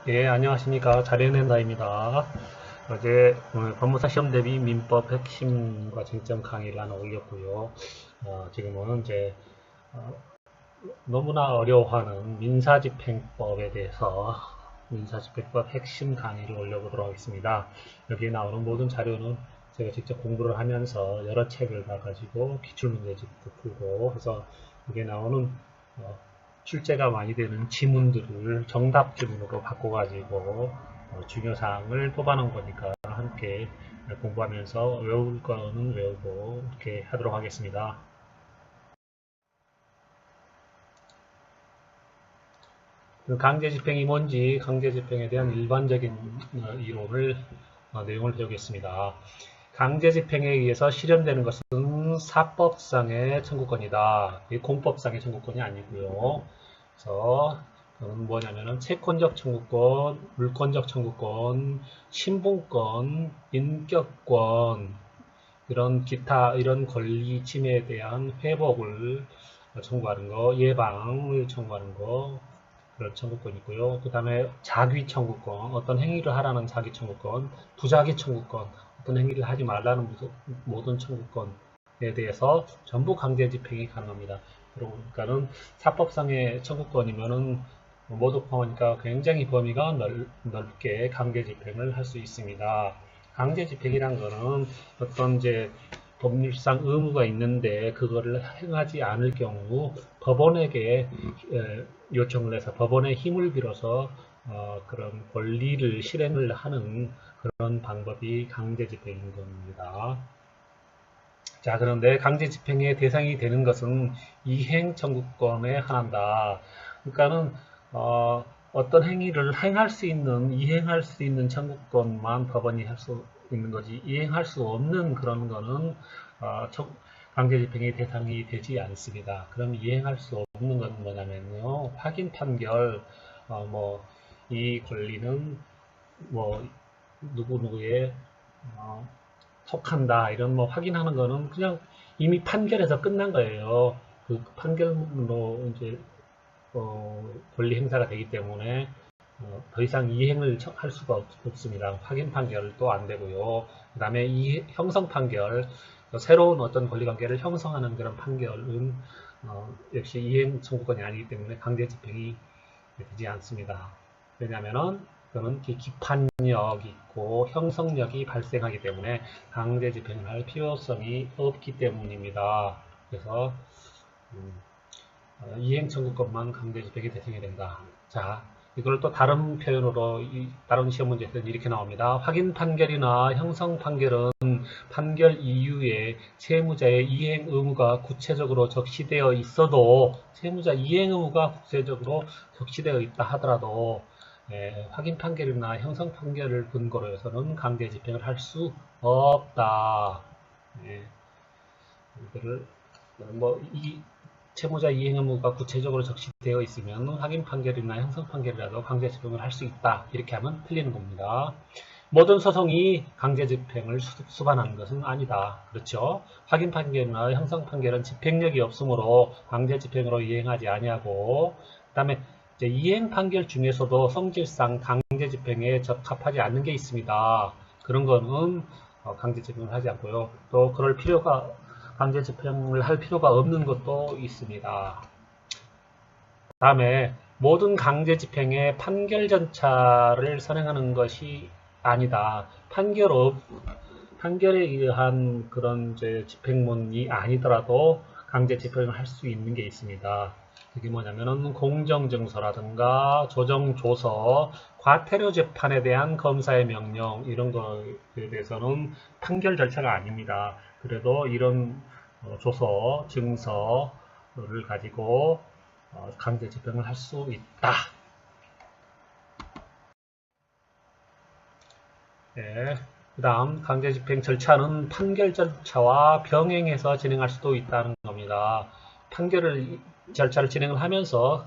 예, 안녕하십니까. 잘해낸다입니다. 어제 법무사 시험 대비 민법 핵심과 쟁점 강의를 하나 올렸고요. 지금은 이제 어, 너무나 어려워하는 민사집행법에 대해서 민사집행법 핵심 강의를 올려보도록 하겠습니다. 여기에 나오는 모든 자료는 제가 직접 공부를 하면서 여러 책을 봐가지고 기출문제집도 풀고 해서 여기에 나오는 어, 출제가 많이 되는 지문들을 정답 지문으로 바꿔가지고 중요사항을 뽑아놓은 거니까 함께 공부하면서 외울 거는 외우고 이렇게 하도록 하겠습니다. 강제집행이 뭔지 강제집행에 대한 일반적인 이론을 내용을 배우겠습니다. 강제집행에 의해서 실현되는 것은 사법상의 청구권이다. 공법상의 청구권이 아니고요. 그래서 그건 뭐냐면은 채권적 청구권, 물권적 청구권, 신분권, 인격권 이런 기타 이런 권리 침해에 대한 회복을 청구하는 거, 예방을 청구하는 거 그런 청구권이 있고요. 그 다음에 자기 청구권, 어떤 행위를 하라는 자기 청구권, 부자기 청구권, 어떤 행위를 하지 말라는 모든 청구권에 대해서 전부 강제 집행이 가능합니다. 그러니까는 사법상의 청구권이면은 모두 포함하니까 굉장히 범위가 넓게 강제 집행을 할 수 있습니다. 강제 집행이란 거는 어떤 이제 법률상 의무가 있는데 그거를 행하지 않을 경우 법원에게 요청을 해서 법원의 힘을 빌어서 그런 권리를 실행을 하는 그런 방법이 강제 집행인 겁니다. 자, 그런데 강제 집행의 대상이 되는 것은 이행 청구권의 하나다. 그러니까는 어떤 행위를 행할 수 있는 이행할 수 있는 청구권만 법원이 할 수 있는 거지 이행할 수 없는 그런 거는 강제 집행의 대상이 되지 않습니다. 그럼 이행할 수 없는 건 뭐냐면요, 확인 판결, 뭐 이 권리는 뭐 누구누구의 속한다 이런 뭐 확인하는 거는 그냥 이미 판결에서 끝난 거예요. 그 판결로 이제 권리 행사가 되기 때문에 더 이상 이행을 할 수가 없습니다. 확인 판결도 안 되고요. 그 다음에 이 형성 판결, 새로운 어떤 권리관계를 형성하는 그런 판결은 역시 이행 청구권이 아니기 때문에 강제 집행이 되지 않습니다. 왜냐하면은 그거는 기판력이 있고 형성력이 발생하기 때문에 강제 집행을 할 필요성이 없기 때문입니다. 그래서 이행 청구권만 강제 집행의 대상이 된다. 자, 이걸 또 다른 표현으로 다른 시험 문제에서는 이렇게 나옵니다. 확인 판결이나 형성 판결은 판결 이후에 채무자의 이행 의무가 구체적으로 적시되어 있어도 채무자 이행 의무가 구체적으로 적시되어 있다 하더라도 확인 판결이나 형성 판결을 근거로 해서는 강제 집행을 할 수 없다. 이거를 채무자 이행 의무가 구체적으로 적시되어 있으면 확인 판결이나 형성 판결이라도 강제 집행을 할 수 있다. 이렇게 하면 틀리는 겁니다. 모든 소송이 강제 집행을 수반하는 것은 아니다. 그렇죠? 확인 판결이나 형성 판결은 집행력이 없으므로 강제 집행으로 이행하지 아니하고, 그다음에 이행 판결 중에서도 성질상 강제 집행에 적합하지 않는 게 있습니다. 그런 거는 강제 집행을 하지 않고요. 또 그럴 필요가 강제 집행을 할 필요가 없는 것도 있습니다. 다음에 모든 강제 집행의 판결 절차를 선행하는 것이 아니다. 판결에 의한 그런 집행문이 아니더라도 강제 집행을 할 수 있는 게 있습니다. 그게 뭐냐면은 공정증서라든가 조정조서, 과태료 재판에 대한 검사의 명령 이런 거에 대해서는 판결 절차가 아닙니다. 그래도 이런 조서, 증서를 가지고 강제 집행을 할 수 있다. 네. 그 다음 강제 집행 절차는 판결 절차와 병행해서 진행할 수도 있다는 겁니다. 절차를 진행을 하면서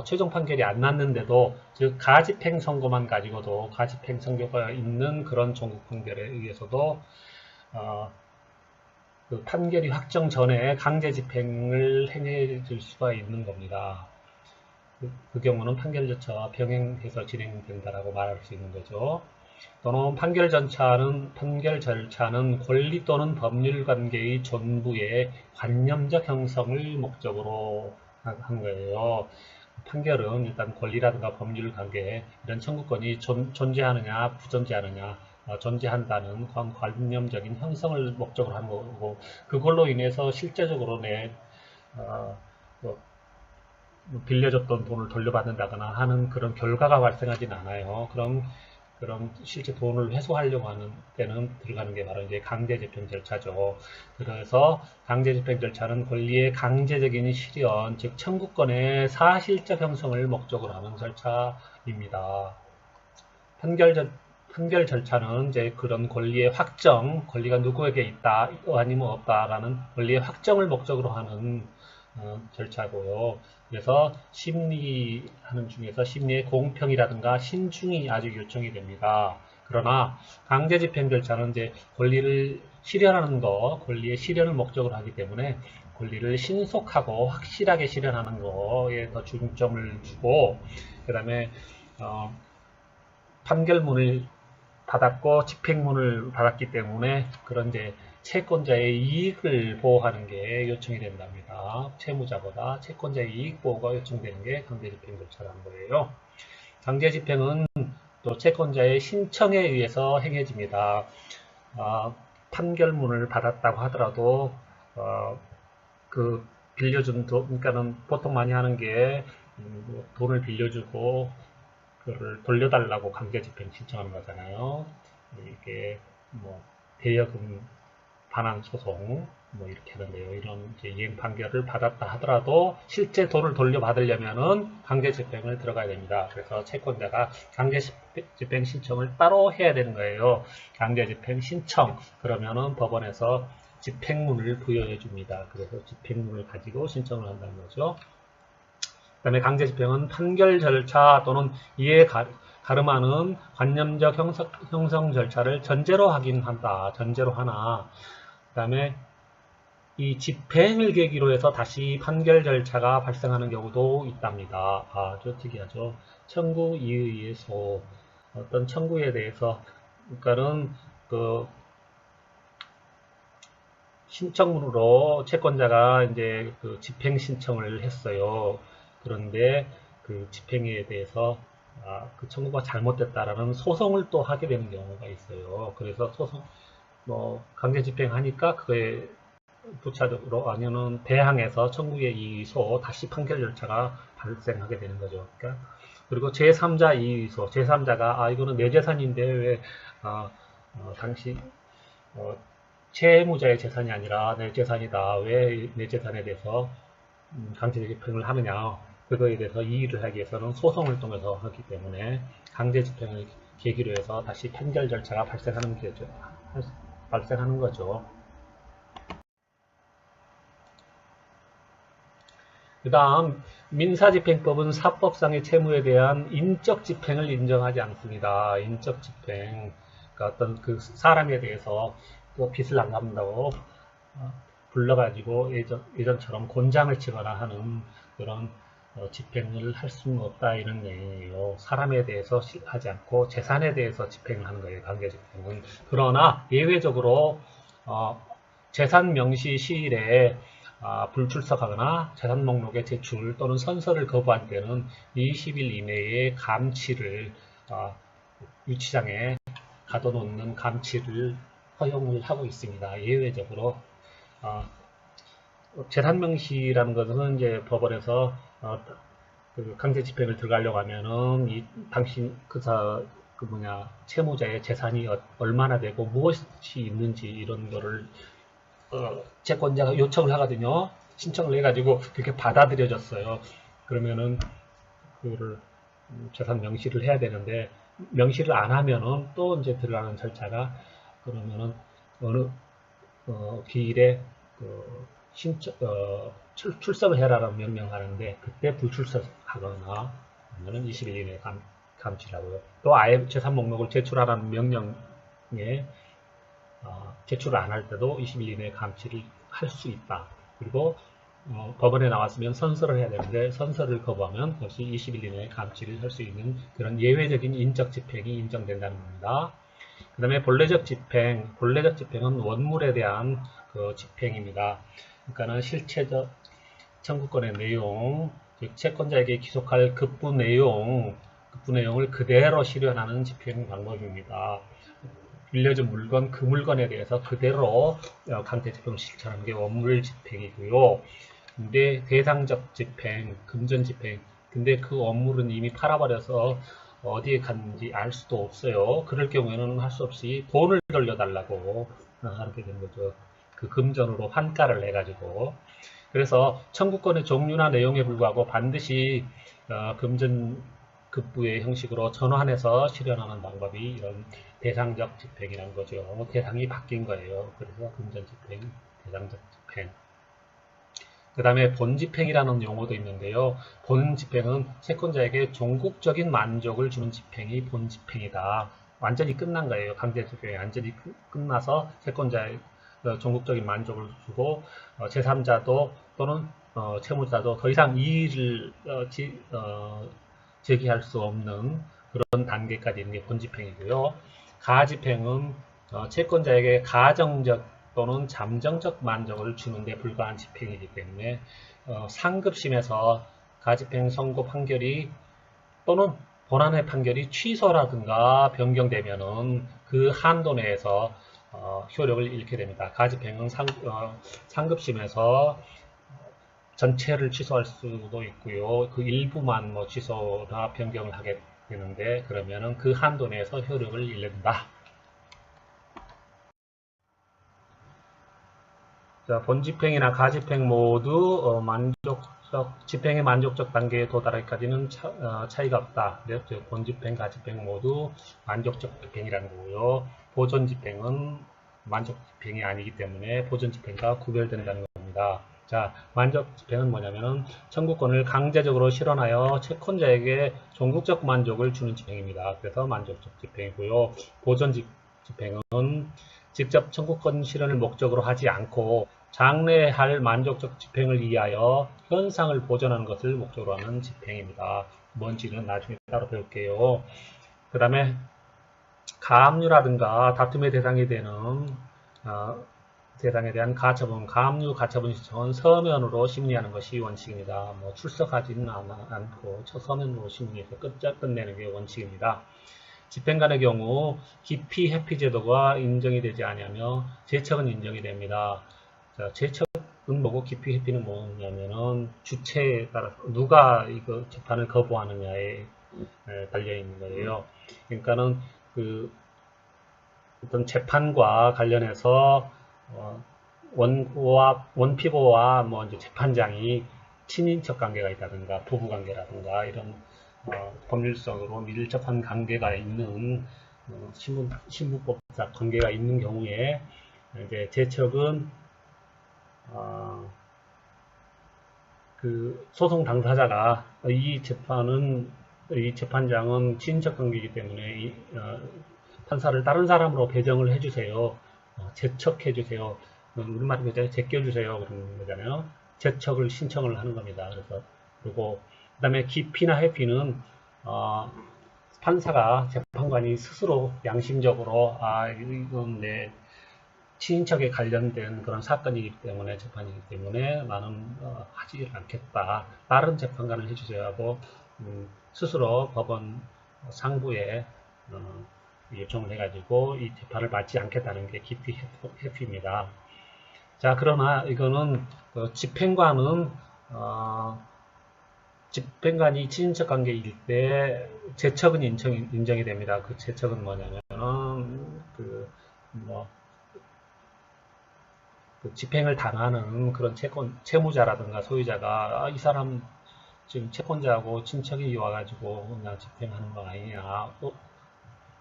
최종 판결이 안 났는데도 즉 가집행 선고만 가지고도 가집행 선고가 있는 그런 종국 판결에 의해서도 그 판결이 확정 전에 강제 집행을 행해 줄 수가 있는 겁니다. 그 경우는 판결 절차와 병행해서 진행된다라고 말할 수 있는 거죠. 또는 판결 절차는 권리 또는 법률 관계의 전부의 관념적 형성을 목적으로 한 거예요. 판결은 일단 권리라든가 법률 관계 이런 청구권이 존재하느냐 부존재하느냐 존재한다는 관념적인 형성을 목적으로 하는 거고 그걸로 인해서 실제적으로 뭐 빌려줬던 돈을 돌려받는다거나 하는 그런 결과가 발생하진 않아요. 그런 실제 돈을 회수하려고 하는 때는 들어가는 게 바로 이제 강제집행 절차죠. 그래서 강제집행 절차는 권리의 강제적인 실현, 즉 청구권의 사실적 형성을 목적으로 하는 절차입니다. 판결 절차는 이제 그런 권리의 확정, 권리가 누구에게 있다 아니면 없다라는 권리의 확정을 목적으로 하는 절차고요. 그래서 심리하는 중에서 심리의 공평이라든가 신중이 아주 요청이 됩니다. 그러나 강제집행 절차는 이제 권리를 실현하는 거, 권리의 실현을 목적으로 하기 때문에 권리를 신속하고 확실하게 실현하는 거에 더 중점을 주고, 그 다음에 판결문을 받았고 집행문을 받았기 때문에 그런 이제 채권자의 이익을 보호하는 게 요청이 된답니다. 채무자보다 채권자의 이익 보호가 요청되는 게 강제집행 절차라는 거예요. 강제집행은 또 채권자의 신청에 의해서 행해집니다. 판결문을 받았다고 하더라도 그 빌려준 돈, 그러니까는 보통 많이 하는 게 돈을 빌려주고 그거를 돌려달라고 강제집행 신청하는 거잖아요. 이게 뭐 대여금 반환 소송 뭐 이렇게 하는데요. 이런 이제 이행 판결을 받았다 하더라도 실제 돈을 돌려받으려면은 강제집행을 들어가야 됩니다. 그래서 채권자가 강제집행 신청을 따로 해야 되는 거예요. 강제집행 신청 그러면은 법원에서 집행문을 부여해 줍니다. 그래서 집행문을 가지고 신청을 한다는 거죠. 그 다음에 강제집행은 판결 절차 또는 이에 가름하는 관념적 형성 절차를 전제로 하긴 한다. 전제로 하나. 그 다음에 이 집행을 계기로 해서 다시 판결 절차가 발생하는 경우도 있답니다. 아주 특이하죠. 청구 이의소 어떤 청구에 대해서 그러니까는 그 신청문으로 채권자가 이제 그 집행 신청을 했어요. 그런데 그 집행에 대해서 그 청구가 잘못됐다라는 소송을 또 하게 되는 경우가 있어요. 그래서 소송 강제 집행하니까 그거에 부차적으로 아니면 대항해서 청구에 이의소 다시 판결 절차가 발생하게 되는 거죠. 그러니까 그리고 제3자 이의소 제3자가 이거는 내 재산인데 왜 당시 채무자의 재산이 아니라 내 재산이다. 왜 내 재산에 대해서 강제 집행을 하느냐. 그거에 대해서 이의를 하기 위해서는 소송을 통해서 하기 때문에 강제 집행을 계기로 해서 다시 판결 절차가 발생하는 거죠. 그 다음 민사집행법은 사법상의 채무에 대한 인적 집행을 인정하지 않습니다. 인적 집행, 그러니까 어떤 그 사람에 대해서 또 빚을 안 갚는다고 불러가지고 예전처럼 곤장을 치거나 하는 그런 집행을 할 수는 없다 이런 내용이에요. 사람에 대해서 하지 않고 재산에 대해서 집행을 하는 거예요. 강제집행은. 그러나 예외적으로 재산 명시 시일에 불출석하거나 재산 목록의 제출 또는 선서를 거부한 때는 20일 이내에 감치를 유치장에 가둬놓는 감치를 허용을 하고 있습니다. 예외적으로 재산 명시라는 것은 이제 법원에서 그 강제 집행을 들어가려고 하면은 당신 채무자의 재산이 얼마나 되고 무엇이 있는지 이런 거를 채권자가 요청을 하거든요. 신청을 해가지고 그렇게 받아들여졌어요. 그러면은 그거를 재산 명시를 해야 되는데 명시를 안 하면은 또 이제 들어가는 절차가 그러면은 어느 기일에 출석을 해라라고 명령하는데 그때 불출석하거나 하면은 20일 이내에 감치를 하고요. 또 아예 재산 목록을 제출하라는 명령에 제출을 안 할 때도 20일 이내에 감치를 할 수 있다. 그리고 법원에 나왔으면 선서를 해야 되는데 선서를 거부하면 역시 20일 이내에 감치를 할 수 있는 그런 예외적인 인적 집행이 인정된다는 겁니다. 그 다음에 본래적 집행, 본래적 집행은 원물에 대한 그 집행입니다. 그러니까는 실체적 청구권의 내용, 즉 채권자에게 기속할 급부 내용을 그대로 실현하는 집행 방법입니다. 빌려준 물건, 그 물건에 대해서 그대로 강제 집행을 실천하는 게 원물 집행이고요. 근데 대상적 집행, 금전 집행, 근데 그 원물은 이미 팔아버려서 어디에 갔는지 알 수도 없어요. 그럴 경우에는 할 수 없이 돈을 돌려달라고 하게 되는 거죠. 그 금전으로 환가를 해가지고. 그래서 청구권의 종류나 내용에 불구하고 반드시 금전 급부의 형식으로 전환해서 실현하는 방법이 이런 대상적 집행이라는 거죠. 대상이 바뀐 거예요. 그래서 금전 집행, 대상적 집행. 그 다음에 본집행이라는 용어도 있는데요. 본집행은 채권자에게 종국적인 만족을 주는 집행이 본집행이다. 완전히 끝난 거예요. 강제집행이 완전히 끝나서 채권자의 종국적인 만족을 주고 제3자도 또는 채무자도 더 이상 이의를 제기할 수 없는 그런 단계까지 있는 게 본집행이고요. 가집행은 채권자에게 가정적 또는 잠정적 만족을 주는데 불과한 집행이기 때문에 상급심에서 가집행 선고 판결이 또는 본안의 판결이 취소라든가 변경되면은 그 한도 내에서 효력을 잃게 됩니다. 가집행은 상급심에서 전체를 취소할 수도 있고요. 그 일부만 뭐 취소나 변경을 하게 되는데 그러면은 그 한도 내에서 효력을 잃는다. 자, 본집행이나 가집행 모두 집행의 만족적 단계에 도달하기까지는 차이가 없다. 그래서 본집행, 가집행 모두 만족적 집행이라는 거고요. 보존집행은 만족집행이 아니기 때문에 보존집행과 구별된다는 겁니다. 자, 만족집행은 뭐냐면은 청구권을 강제적으로 실현하여 채권자에게 종국적 만족을 주는 집행입니다. 그래서 만족적 집행이고요. 보존집행은 직접 청구권 실현을 목적으로 하지 않고 장래할 만족적 집행을 위하여 현상을 보존하는 것을 목적으로 하는 집행입니다. 뭔지는 나중에 따로 배울게요. 그 다음에 가압류라든가 다툼의 대상이 되는 대상에 대한 가처분, 가압류 가처분 신청은 서면으로 심리하는 것이 원칙입니다. 뭐 출석하지는 않고 서면으로 심리해서 끝내는 게 원칙입니다. 집행관의 경우 기피 회피 제도가 인정이 되지 않으며 제척은 인정이 됩니다. 자, 제척은 뭐고 기피 회피는 뭐냐면은 주체에 따라서 누가 이거 재판을 거부하느냐에 달려 있는 거예요. 그러니까는 그 어떤 재판과 관련해서 원피고와 뭐 이제 재판장이 친인척 관계가 있다든가 부부 관계라든가 이런 법률성으로 밀접한 관계가 있는 신분법상 관계가 있는 경우에 이제 제척은 그 소송 당사자가 이 재판장은 친인척 관계이기 때문에 판사를 다른 사람으로 배정을 해주세요. 제척해주세요. 우리말로 제껴주세요. 그런 거잖아요. 제척을 신청을 하는 겁니다. 그래서 그리고 그 다음에 기피나 회피는 판사가 재판관이 스스로 양심적으로 이건 내 친인척에 관련된 그런 사건이기 때문에 재판이기 때문에 나는 하지 않겠다. 다른 재판관을 해주세요 하고 스스로 법원 상부에 요청을 해가지고 이 재판을 받지 않겠다는 게 기피 회피입니다. 자, 그러나 이거는 집행관은 집행관이 친인척 관계일 때 제척은 인정이 됩니다. 그 제척은 뭐냐면은 그 집행을 당하는 그런 채무자라든가 소유자가 이 사람 지금 채권자하고 친척이 와가지고 그냥 집행하는 거 아니냐.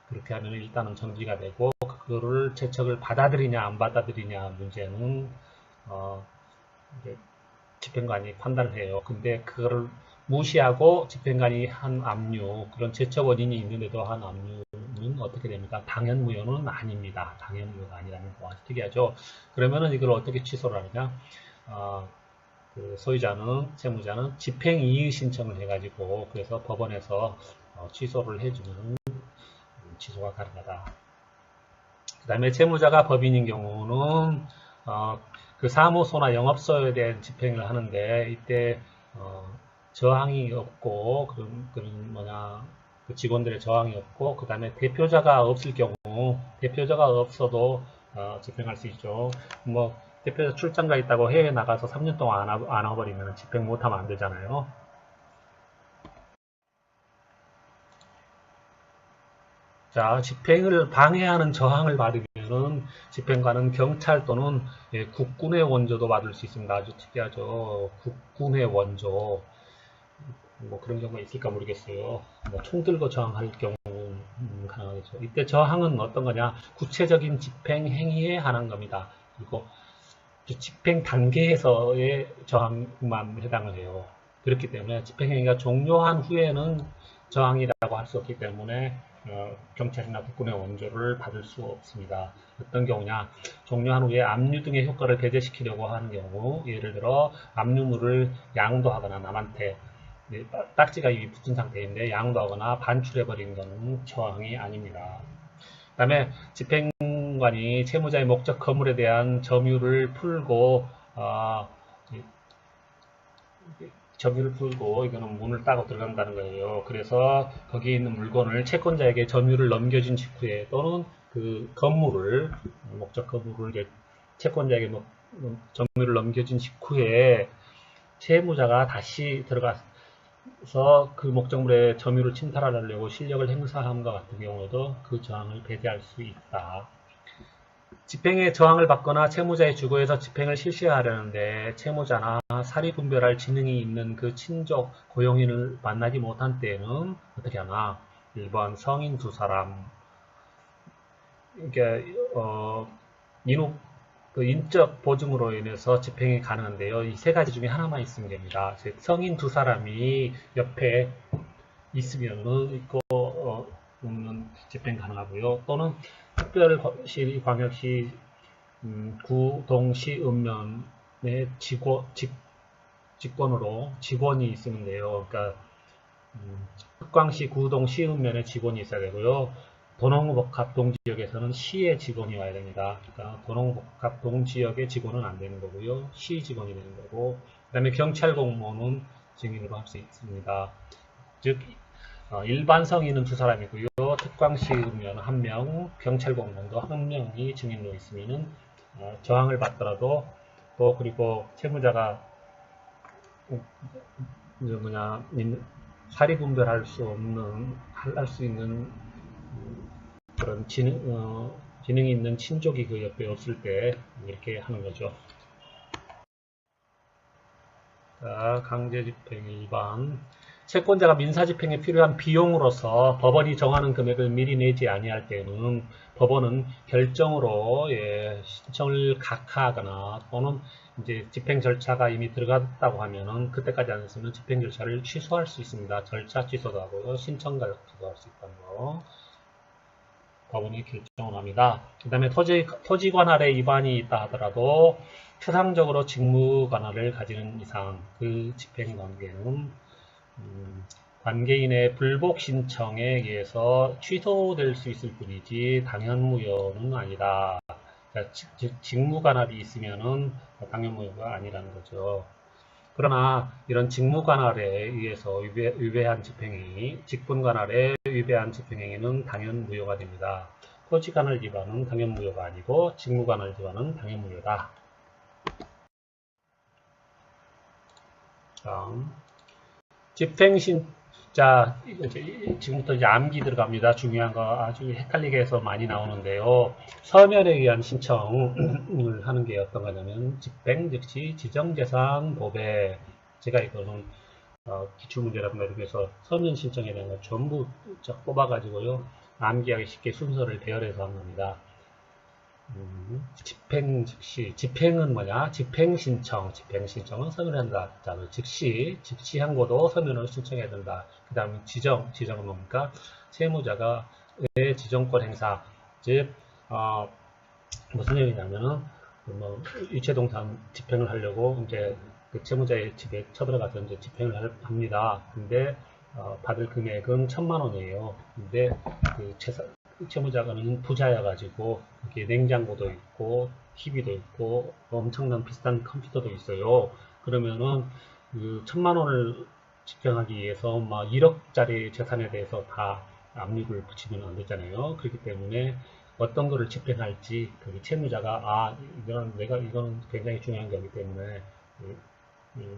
그렇게 하면 일단은 정지가 되고 그거를 채척을 받아들이냐 안 받아들이냐 문제는 이제 집행관이 판단을 해요. 근데 그거를 무시하고 집행관이 한 압류, 그런 제척 원인이 있는데도 한 압류는 어떻게 됩니까? 당연무효는 아닙니다. 당연무효가 아니라는 거 아주 특이하죠. 그러면은 이걸 어떻게 취소를 하느냐? 그 소유자는 채무자는 집행이의 신청을 해가지고 그래서 법원에서 취소를 해주는 취소가 가능하다. 그 다음에 채무자가 법인인 경우는 그 사무소나 영업소에 대한 집행을 하는데 이때 저항이 없고 그 직원들의 저항이 없고 그 다음에 대표자가 없을 경우 대표자가 없어도 집행할 수 있죠. 뭐 대표자 출장가 있다고 해외 나가서 3년 동안 안 와버리면 집행 못하면 안 되잖아요. 자, 집행을 방해하는 저항을 받으면은 집행관은 경찰 또는 국군의 원조도 받을 수 있습니다. 아주 특이하죠. 국군의 원조. 뭐 그런 경우가 있을까 모르겠어요. 뭐 총 들고 저항할 경우 가능하겠죠. 이때 저항은 어떤 거냐? 구체적인 집행 행위에 한한 겁니다. 그리고 집행 단계에서의 저항만 해당을 해요. 그렇기 때문에 집행행위가 종료한 후에는 저항이라고 할 수 없기 때문에 경찰이나 국군의 원조를 받을 수 없습니다. 어떤 경우냐? 종료한 후에 압류 등의 효과를 배제시키려고 하는 경우, 예를 들어 압류물을 양도하거나 남한테 딱지가 이미 붙은 상태인데 양도하거나 반출해버리는 것은 저항이 아닙니다. 그 다음에 집행관이 채무자의 목적 거물에 대한 점유를 풀고 이거는 문을 따고 들어간다는 거예요. 그래서 거기 있는 물건을 채권자에게 점유를 넘겨준 직후에 또는 그 건물을 목적 건물을 채권자에게 점유를 넘겨준 직후에 채무자가 다시 들어가서 그 목적물의 점유를 침탈하려고 실력을 행사함과 같은 경우에도 그 저항을 배제할 수 있다. 집행에 저항을 받거나 채무자의 주거에서 집행을 실시하려는데 채무자나 사리분별할 지능이 있는 그 친족, 고용인을 만나지 못한 때에는 어떻게 하나? 1번 성인 두 사람, 인적 보증으로 인해서 집행이 가능한데요. 이 세 가지 중에 하나만 있으면 됩니다. 즉 성인 두 사람이 옆에 있으면은 집행 가능하고요. 또는 특별시, 광역시, 구동시, 읍면의 직권으로 직원이 있으면 돼요. 그러니까 특광시, 구동시, 읍면에 직원이 있어야 되고요. 도농복합 동지역에서는 시의 직원이 와야 됩니다. 그러니까 도농복합 동지역의 직원은 안 되는 거고요. 시 직원이 되는 거고, 그 다음에 경찰 공무원은 증인으로 할 수 있습니다. 즉 일반 성인은 두 사람이고요. 특광시면 한 명, 경찰 공무원도 한 명이 증인으로 있으면은 저항을 받더라도 또 그리고 채무자가 사리 분별할 수 있는 그런 지능이 있는 친족이 그 옆에 없을 때 이렇게 하는 거죠. 자, 강제집행 일반. 채권자가 민사집행에 필요한 비용으로서 법원이 정하는 금액을 미리 내지 아니할 때는 법원은 결정으로 신청을 각하하거나 또는 이제 집행 절차가 이미 들어갔다고 하면은 그때까지 안 했으면 집행 절차를 취소할 수 있습니다. 절차 취소도 하고요. 신청 가격도 할 수 있다는 거. 법원이 결정을 합니다. 그 다음에 토지 관할의 위반이 있다 하더라도 표상적으로 직무 관할을 가지는 이상 그 집행 관계는 관계인의 불복 신청에 의해서 취소될 수 있을 뿐이지 당연무효는 아니다. 그러니까 직무 관할이 있으면은 당연무효가 아니라는 거죠. 그러나 이런 직무 관할에 의해서 위배한 집행행위, 직분 관할에 위배한 집행행위는 당연무효가 됩니다. 토지 관할 위반은 당연무효가 아니고 직무 관할 위반은 당연무효다. 자, 지금부터 이제 암기 들어갑니다. 중요한 거 아주 헷갈리게 해서 많이 나오는데요. 서면에 의한 신청을 하는 게 어떤 거냐면 집행 즉시 지정재산 도배. 제가 이거는 기출문제라든가 이렇게 해서 서면 신청에 대한 거 전부 뽑아가지고요. 암기하기 쉽게 순서를 배열해서 한 겁니다. 집행 즉시, 집행은 뭐냐? 집행신청은 서면을 한다. 자, 즉시한 것도 서면으로 신청해야 된다. 그 다음에 지정은 뭡니까? 채무자가의 지정권 행사, 즉, 무슨 얘기냐면은, 일체동산 집행을 하려고 이제 그 채무자의 집에 쳐들어가서 이제 집행을 합니다. 근데 받을 금액은 1,000,000원이에요. 근데 그 채무자는 부자여가지고 여기에 냉장고도 있고 TV도 있고 엄청난 비싼 컴퓨터도 있어요. 그러면은 그 1,000,000원을 집행하기 위해서 막 1억짜리 재산에 대해서 다 압력을 붙이면 안 되잖아요. 그렇기 때문에 어떤 거를 집행할지 그 채무자가 이거는 굉장히 중요한 거기 때문에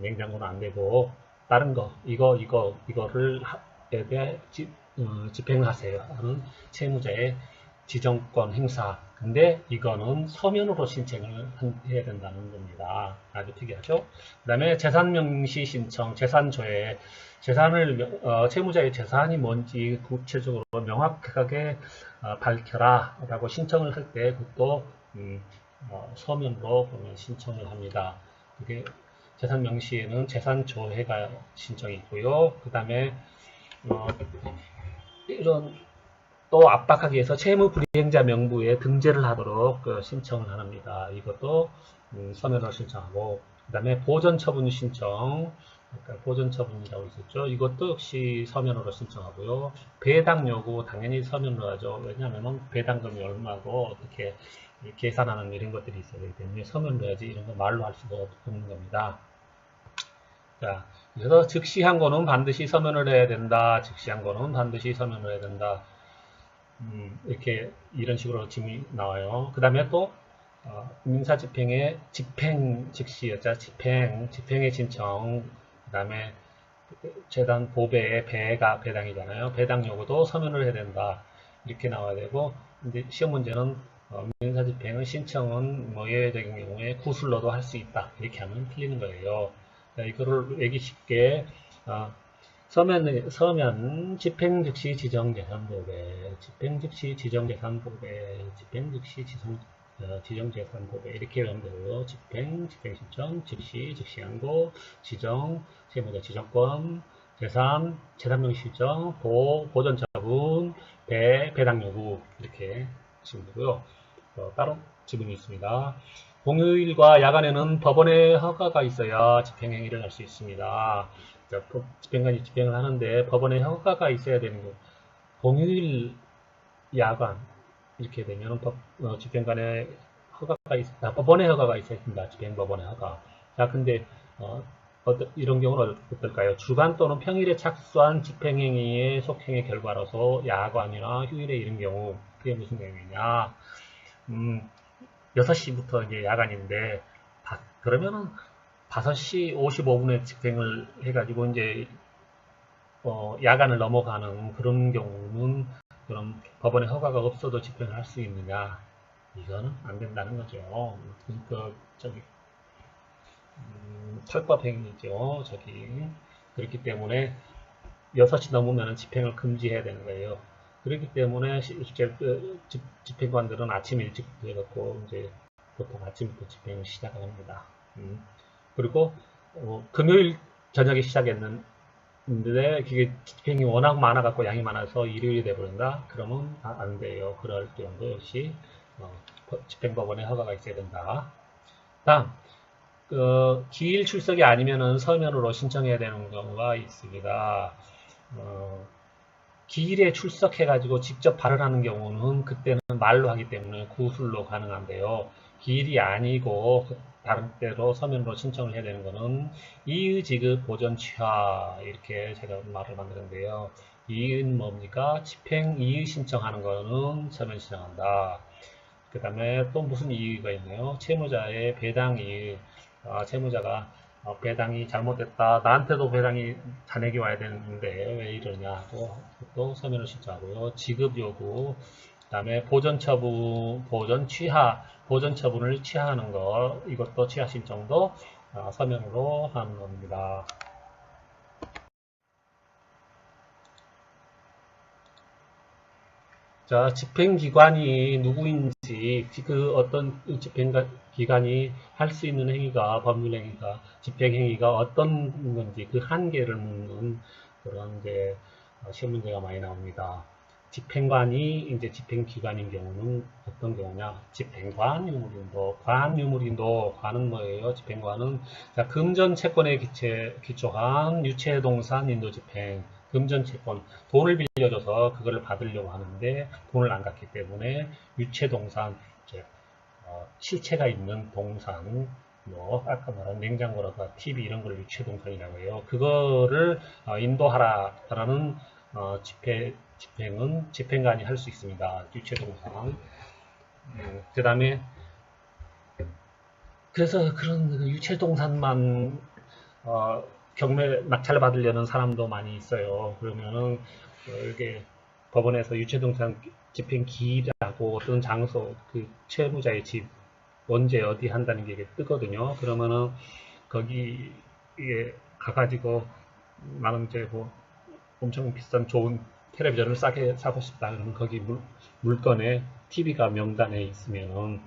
냉장고는 안 되고 다른 거 이거를 집행을 하세요 하는 채무자의 지정권 행사. 근데 이거는 서면으로 신청을 해야 된다는 겁니다. 아주 특이하죠? 그 다음에 재산명시 신청, 재산조회, 채무자의 재산이 뭔지 구체적으로 명확하게 밝혀라 라고 신청을 할 때 그것도 서면으로 신청을 합니다. 그게 재산명시에는 재산조회가 신청이 있고요. 그 다음에 이런 또 압박하기 위해서 채무불이행자 명부에 등재를 하도록 신청을 합니다. 이것도 서면으로 신청하고, 그 다음에 보전처분 신청, 아까 보전처분이라고 있었죠. 이것도 역시 서면으로 신청하고요. 배당 요구 당연히 서면으로 하죠. 왜냐하면 배당금이 얼마고 어떻게 계산하는 이런 것들이 있어야 되기 때문에 서면으로 해야지 이런 거 말로 할 수가 없는 겁니다. 자, 그래서 즉시한 거는 반드시 서면을 해야 된다. 즉시한 거는 반드시 서면을 해야 된다. 이렇게 이런 식으로 질문이 나와요. 그 다음에 또 민사집행의 집행 즉시였자 집행의 신청, 그 다음에 재단 보배의 배당이잖아요. 배당 요구도 서면을 해야 된다. 이렇게 나와야 되고, 이제 시험 문제는 민사집행의 신청은 뭐 예외적인 경우에 구술로도 할 수 있다. 이렇게 하면 틀리는 거예요. 자, 이거를 얘기 쉽게 서면 집행 즉시 지정재산보배, 집행 즉시 지정재산보배, 집행 즉시 지정재산보배 이렇게 외우면 되고요. 집행신청, 즉시항고, 지정, 채무자 지정권, 재산명시 신청, 보전처분, 배당요구 이렇게 치면 되고요. 따로 지문이 있습니다. 공휴일과 야간에는 법원의 허가가 있어야 집행행위를 할 수 있습니다. 집행관이 집행을 하는데 법원의 허가가 있어야 되는 거. 공휴일, 야간 이렇게 되면 집행관의 법원의 허가가 있어야 됩니다. 집행법원의 허가. 자, 근데 이런 경우는 어떨까요? 주간 또는 평일에 착수한 집행행위의 속행의 결과로서 야간이나 휴일에 이런 경우, 그게 무슨 내용이냐? 6시부터 이제 야간인데 그러면은 5시 55분에 집행을 해가지고 이제 야간을 넘어가는 그런 경우는 그럼 법원의 허가가 없어도 집행을 할 수 있느냐? 이거는 안 된다는 거죠. 그러니까 탈법행위죠. 그렇기 때문에 6시 넘으면 집행을 금지해야 되는 거예요. 그렇기 때문에 실제 집행관들은 아침 일찍 해갖고 이제 보통 아침부터 집행을 시작합니다. 그리고 금요일 저녁에 시작했는데 그게 집행이 워낙 많아갖고 양이 많아서 일요일이 돼버린다. 그러면 안 돼요. 그럴 경우도 역시 집행법원의 허가가 있어야 된다. 다음 기일 출석이 아니면은 서면으로 신청해야 되는 경우가 있습니다. 기일에 출석해가지고 직접 발언하는 경우는 그때는 말로 하기 때문에 구술로 가능한데요. 기일이 아니고 다른 때로 서면으로 신청을 해야 되는 것은 이의 지급 보전 취하 이렇게 제가 말을 만드는데요. 이의는 뭡니까? 집행 이의 신청하는 거는 서면 신청한다. 그 다음에 또 무슨 이의가 있나요? 채무자의 배당 이의. 채무자가 배당이 잘못됐다. 나한테도 배당이 잔액이 와야 되는데 왜 이러냐 하고 또 서면을 신청하고요. 지급 요구, 그 다음에 보전처분을 취하하는 것, 이것도 취하 신청도 서면으로 하는 겁니다. 자, 집행기관이 누구인지, 어떤 집행기관이 할 수 있는 행위가, 법률행위가, 집행행위가 어떤 건지 그 한계를 묻는 그런 시험 문제가 많이 나옵니다. 집행관이 이제 집행기관인 경우는 어떤 경우냐? 집행관 유물인도, 관 유물인도, 관은 뭐예요? 집행관은 자, 금전채권에 기초한 유체동산 인도집행, 금전채권, 돈을 빌려줘서 그거를 받으려고 하는데 돈을 안 갚기 때문에 유체동산, 실체가 있는 동산, 뭐 아까 말한 냉장고라든가 TV 이런 걸 유체동산이라고 해요. 그거를 인도하라라는 집행은 집행관이 할 수 있습니다. 유체동산. 그 다음에 그래서 그런 유체동산만 경매 낙찰 받으려는 사람도 많이 있어요. 그러면은 이게 법원에서 유체동산 집행기일하고 어떤 장소, 그 채무자의 집 언제 어디 한다는 게 뜨거든요. 그러면은 거기에 가가지고 나는 이제 뭐 엄청 비싼 좋은 텔레비전을 싸게 사고 싶다. 그러면 거기 물건에 TV가 명단에 있으면은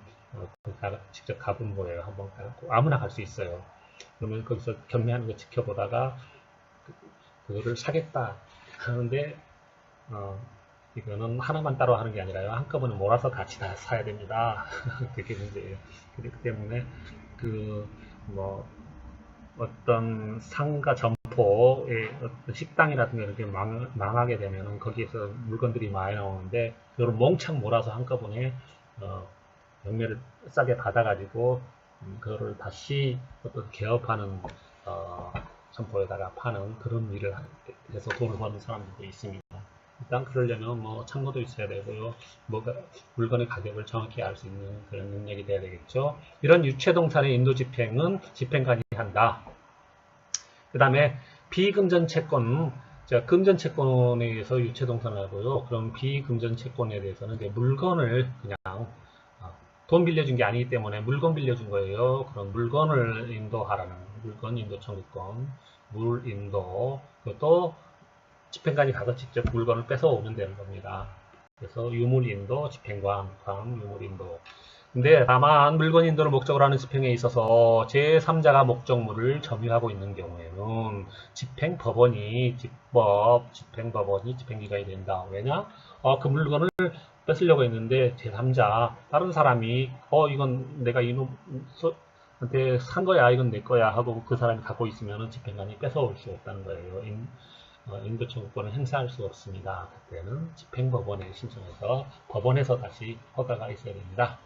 직접 가보는 거예요. 한번 가고 아무나 갈 수 있어요. 그러면 거기서 경매하는 거 지켜보다가 그거를 사겠다 하는데 이거는 하나만 따로 하는 게 아니라요. 한꺼번에 몰아서 같이 다 사야 됩니다. 그게 문제예요. 그렇기 때문에 뭐 어떤 상가 점포의 어떤 식당이라든가 이렇게 망하게 되면은 거기에서 물건들이 많이 나오는데 그걸 몽창 몰아서 한꺼번에 경매를 싸게 받아가지고 그거를 다시 어떤 개업하는 점포에다가 파는 그런 일을 해서 돈을 버는 사람들도 있습니다. 일단 그러려면 뭐 참고도 있어야 되고요. 물건의 가격을 정확히 알 수 있는 그런 능력이 돼야 되겠죠. 이런 유체동산의 인도집행은 집행관이 한다. 그 다음에 비금전채권, 금전채권에 의해서 유체동산을 하고요. 그럼 비금전채권에 대해서는 이제 물건을 그냥 돈 빌려준 게 아니기 때문에 물건 빌려준 거예요. 그럼 물건을 인도하라는 물건 인도 청구권, 물 인도, 그것도 집행관이 가서 직접 물건을 뺏어오면 되는 겁니다. 그래서 유물인도, 집행관, 유물인도. 근데 다만 물건 인도를 목적으로 하는 집행에 있어서 제3자가 목적물을 점유하고 있는 경우에는 집행법원이 집행법원이 집행기관이 된다. 왜냐? 그 물건을 뺏으려고 했는데 제3자, 다른 사람이 이건 내가 이놈한테 산 거야, 이건 내 거야 하고 그 사람이 갖고 있으면 집행관이 뺏어올 수 없다는 거예요. 인도 청구권을 행사할 수 없습니다. 그때는 집행법원에 신청해서 법원에서 다시 허가가 있어야 됩니다.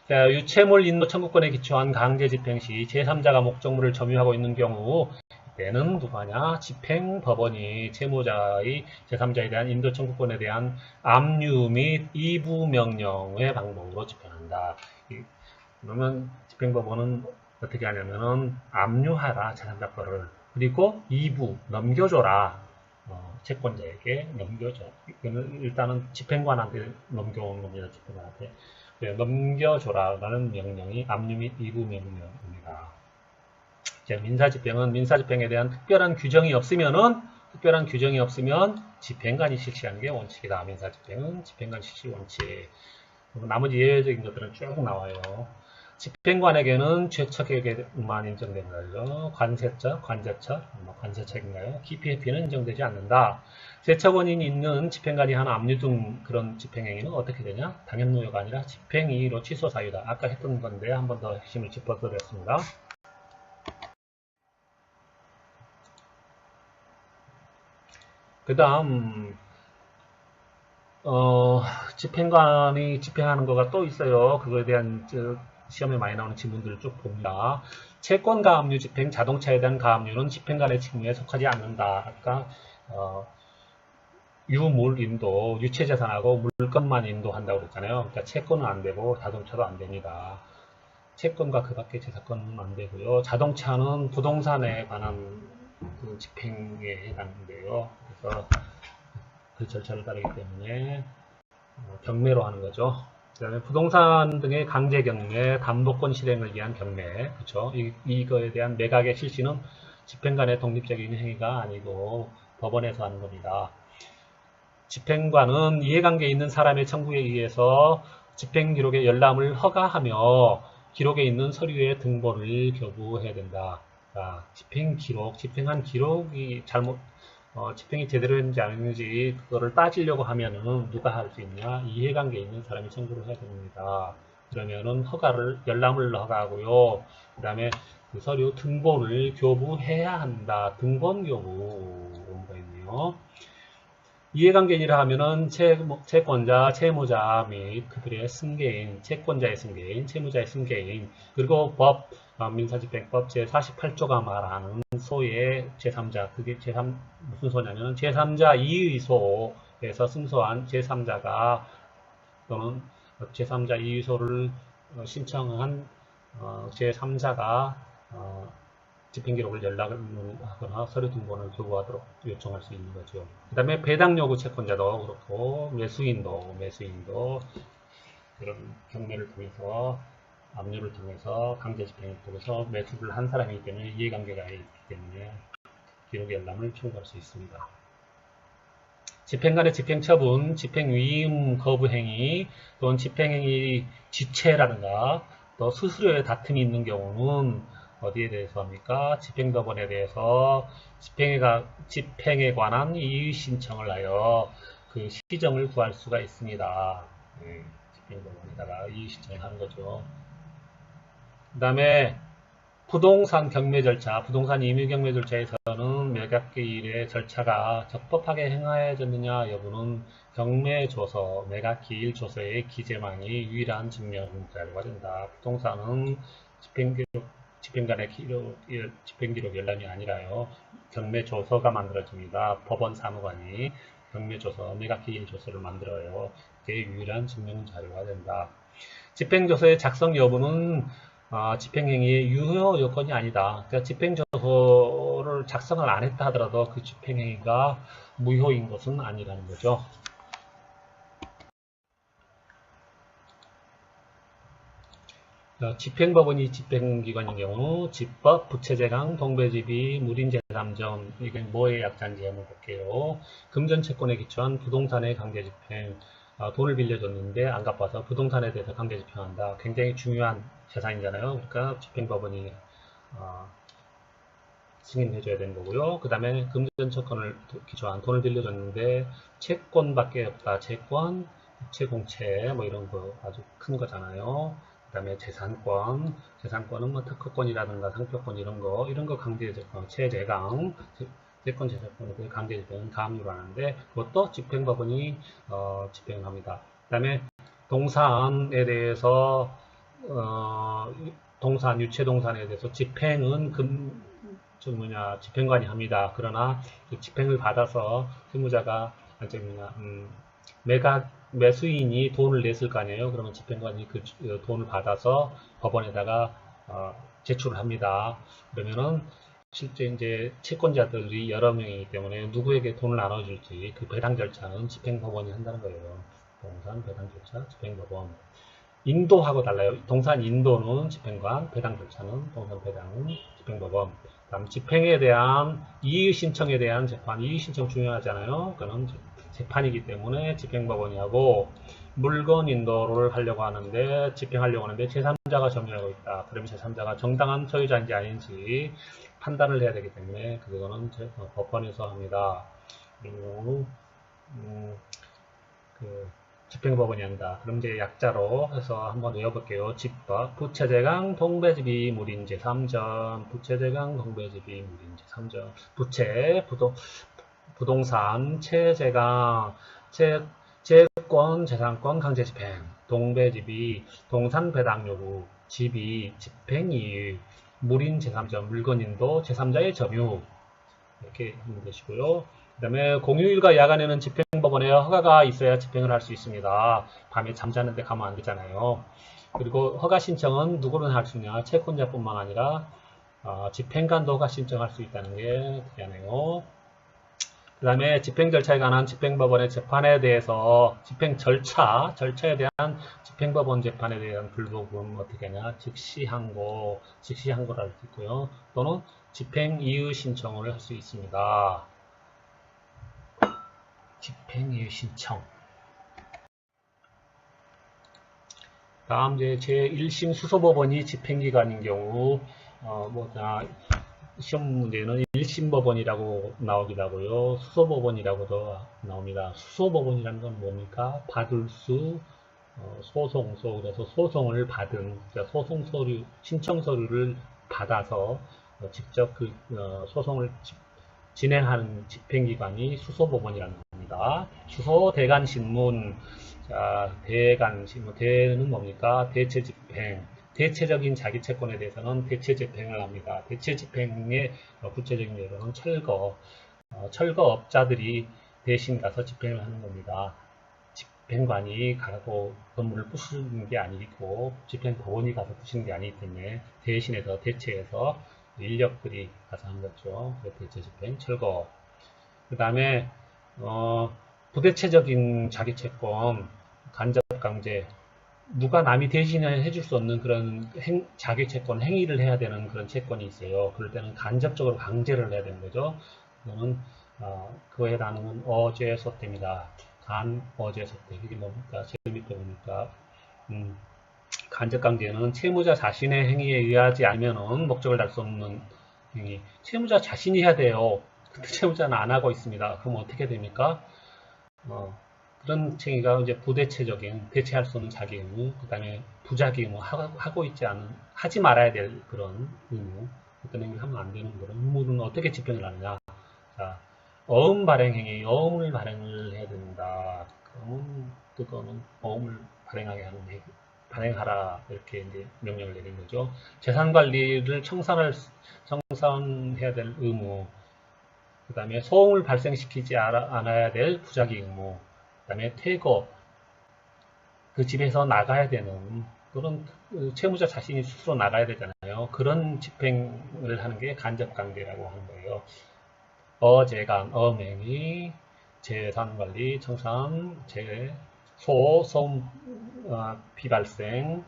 자, 유체물 인도 청구권에 기초한 강제 집행 시 제3자가 목적물을 점유하고 있는 경우 그때는 누구하냐? 집행법원이 채무자의 제3자에 대한 인도 청구권에 대한 압류 및 이부 명령의 방법으로 집행한다. 그러면 집행법원은 어떻게 하냐면은 압류하라 제3자 거를 그리고 이부 넘겨줘라 채권자에게 넘겨줘. 이거는 일단은 집행관한테 넘겨오는 겁니다. 집행관한테 넘겨줘라라는 명령이 압류 및 이부 명령입니다. 민사집행은 민사집행에 대한 특별한 규정이 없으면 집행관이 실시하는 게 원칙이다. 민사집행은 집행관 실시 원칙. 나머지 예외적인 것들은 쭉 나와요. 집행관에게는 죄척에게만 인정되는 거죠. 관세척인가요? 기피회피는 인정되지 않는다. 제척원인이 있는 집행관이 하는 압류 등 그런 집행행위는 어떻게 되냐? 당연무효가 아니라 집행이의로 취소 사유다. 아까 했던 건데 한 번 더 핵심을 짚어드렸습니다. 그 다음 집행관이 집행하는 거가 또 있어요. 그거에 대한 시험에 많이 나오는 지문들을 쭉 봅니다. 채권 가압류 집행, 자동차에 대한 가압류는 집행관의 직무에 속하지 않는다. 아까 유물 인도, 유체재산하고 물건만 인도한다고 그랬잖아요. 그러니까 채권은 안 되고 자동차도 안 됩니다. 채권과 그 밖의 재산권은 안 되고요. 자동차는 부동산에 관한 그 집행에 해당되는데요. 그래서 그 절차를 따르기 때문에 경매로 하는 거죠. 그 다음에 부동산 등의 강제 경매, 담보권 실행을 위한 경매, 그렇죠? 이거에 대한 매각의 실시는 집행관의 독립적인 행위가 아니고 법원에서 하는 겁니다. 집행관은 이해관계에 있는 사람의 청구에 의해서 집행기록의 열람을 허가하며 기록에 있는 서류의 등본을 교부해야 된다. 집행기록, 집행한 기록이 집행이 제대로 했는지 안 했는지 그거를 따지려고 하면은 누가 할 수 있냐? 이해관계 있는 사람이 청구를 해야 됩니다. 그러면은 열람을 허가하고요. 그 다음에 그 서류 등본을 교부해야 한다. 등본 교부가 있네요. 이해관계인이라 하면은 채권자, 채무자 및 그들의 승계인, 채권자의 승계인, 채무자의 승계인, 그리고 민사집행법 제48조가 말하는 소의 제3자, 그게 무슨 소냐면은 제3자 이의소에서 승소한 제3자가 또는 제3자 이의소를 신청한 제3자가 집행기록을 연락을 하거나 서류 등본을 교부하도록 요청할 수 있는 거죠. 그 다음에 배당 요구 채권자도 그렇고 매수인도 그런 경매를 통해서 압류를 통해서 강제 집행을 통해서 매수를 한 사람이기 때문에 이해관계가 있기 때문에 기록 열람을 청구할 수 있습니다. 집행관의 집행처분, 집행위임 거부행위 또는 집행행위 지체라든가 또 수수료의 다툼이 있는 경우는 어디에 대해서 합니까? 집행법원에 대해서 집행에 관한 이의 신청을 하여 그 시정을 구할 수가 있습니다. 네, 집행법원에다가 이의 신청을 하는 거죠. 그 다음에 부동산 경매 절차, 부동산 임의 경매 절차에서는 매각기일의 절차가 적법하게 행하여졌느냐 여부는 경매조서, 매각기일 조서의 기재만이 유일한 증명자료가 된다. 부동산은 집행관의 집행기록 열람이 아니라요. 경매조서가 만들어집니다. 법원 사무관이 경매조서, 매각기일 조서를 만들어요. 그게 유일한 증명자료가 된다. 집행조서의 작성 여부는 집행행위의 유효 요건이 아니다. 그러니까 집행조서를 작성을 안 했다 하더라도 그 집행행위가 무효인 것은 아니라는 거죠. 집행법원이 집행기관인 경우 집법, 부채재강, 동배지비, 무린제3점 이게 뭐의 약자인지 한번 볼게요. 금전채권에 기초한 부동산의 강제집행, 돈을 빌려줬는데 안 갚아서 부동산에 대해서 강제집행한다. 굉장히 중요한 재산이잖아요. 그러니까 집행법원이 승인해줘야 되는 거고요. 그 다음에 금전채권을 기초한 돈을 빌려줬는데 채권밖에 없다. 채권, 채공채 뭐 이런 거 아주 큰 거잖아요. 그 다음에 재산권은 뭐 특허권이라든가 상표권 이런 거 강제재권, 채재강, 채권 재산권에 강제재권 가압류로 하는데 그것도 집행법원이 집행을 합니다. 그 다음에 동산에 대해서 유체동산에 대해서 집행은 집행관이 합니다. 그러나 그 집행을 받아서 채무자가 매수인이 돈을 냈을 거 아니에요. 그러면 집행관이 그 돈을 받아서 법원에다가 제출을 합니다. 그러면은 실제 이제 채권자들이 여러 명이기 때문에 누구에게 돈을 나눠줄지 그 배당 절차는 집행법원이 한다는 거예요. 동산 배당 절차 집행법원. 인도하고 달라요. 동산 인도는 집행관, 배당 절차는 동산 배당은 집행법원. 다음 집행에 대한 이의 신청에 대한 재판, 이의 신청 중요하잖아요. 그는 재판이기 때문에 집행법원이 하고 물건 인도를 하려고 하는데 집행하려고 하는데 제3자가 점유하고 있다. 그러면 제3자가 정당한 소유자인지 아닌지 판단을 해야 되기 때문에 그거는 법원에서 합니다. 그리고 집행법원이 한다. 그럼 이제 약자로 해서 한번 외워볼게요. 집법, 부채재강, 동배지비, 무린제 3점, 부채재강, 동배지비, 무린제 3점, 부동산, 채재강, 채권, 재산권, 강제집행, 동배지비, 동산 배당 요구, 지비, 집행이익, 무린 제3점, 물건인도, 제3자의 점유 이렇게 하면 되시고요. 그 다음에 공휴일과 야간에는 집행법원에 허가가 있어야 집행을 할 수 있습니다. 밤에 잠자는데 가면 안 되잖아요. 그리고 허가 신청은 누구는 할 수 있냐? 채권자뿐만 아니라 집행관도 허가 신청할 수 있다는 게 특이하네요. 그 다음에 집행 절차에 관한 집행법원의 재판에 대해서 집행 절차에 대한 집행법원 재판에 대한 불복은 어떻게 하냐? 즉시항고를 할 수 있고요. 또는 집행이의 신청을 할 수 있습니다. 집행이의 신청. 다음 이제 제1심 수소법원이 집행기관인 경우 시험 문제는 1심 법원이라고 나오기도 하고요. 수소법원이라고도 나옵니다. 수소법원이라는 건 뭡니까? 받을 수, 소송소, 그래서 소송을 받은, 그러니까 소송 서류, 신청 서류를 받아서 직접 그 소송을 진행하는 집행기관이 수소법원이라는 겁니다. 수소대간신문, 자, 대간신문, 대는 뭡니까? 대체집행. 대체적인 자기채권에 대해서는 대체집행을 합니다. 대체집행의 구체적인 예로는 철거, 철거업자들이 대신 가서 집행을 하는 겁니다. 집행관이 가고 건물을 부수는 게 아니고 집행법원이 가서 부수는 게 아니기 때문에 대신해서 대체해서 인력들이 가서 하는 거죠. 대체집행, 철거. 그 다음에 부대체적인 자기채권, 간접강제, 누가 남이 대신해 줄 수 없는 그런 자기채권 행위를 해야 되는 그런 채권이 있어요. 그럴 때는 간접적으로 강제를 해야 되는 거죠. 이거는 그거에 해당하는 어죄소태입니다. 간어죄소태. 이게 뭡니까? 제일 밑에 보니까 간접강제는 채무자 자신의 행위에 의하지 않으면 목적을 달 수 없는 행위. 채무자 자신이 해야 돼요. 근데 채무자는 안 하고 있습니다. 그럼 어떻게 됩니까? 그런 행위가 이제 부대체적인, 대체할 수 없는 자기 의무, 그 다음에 부자기 의무, 하고 있지 않은, 하지 말아야 될 그런 의무, 어떤 행위를 하면 안 되는 그런 의무는 어떻게 집행을 하느냐. 자, 어음 발행 행위, 어음을 발행을 해야 된다. 그거는 어음을 발행하게 하는 행위. 발행하라 이렇게 이제 명령을 내린 거죠. 재산 관리를 청산해야 될 의무, 그 다음에 소음을 발생시키지 않아야 될 부작위 의무, 그 다음에 퇴거, 그 집에서 나가야 되는 그런 채무자 자신이 스스로 나가야 되잖아요. 그런 집행을 하는 게 간접강제라고 하는 거예요. 어재간, 어맹이, 재산관리, 청산, 소음 비발생,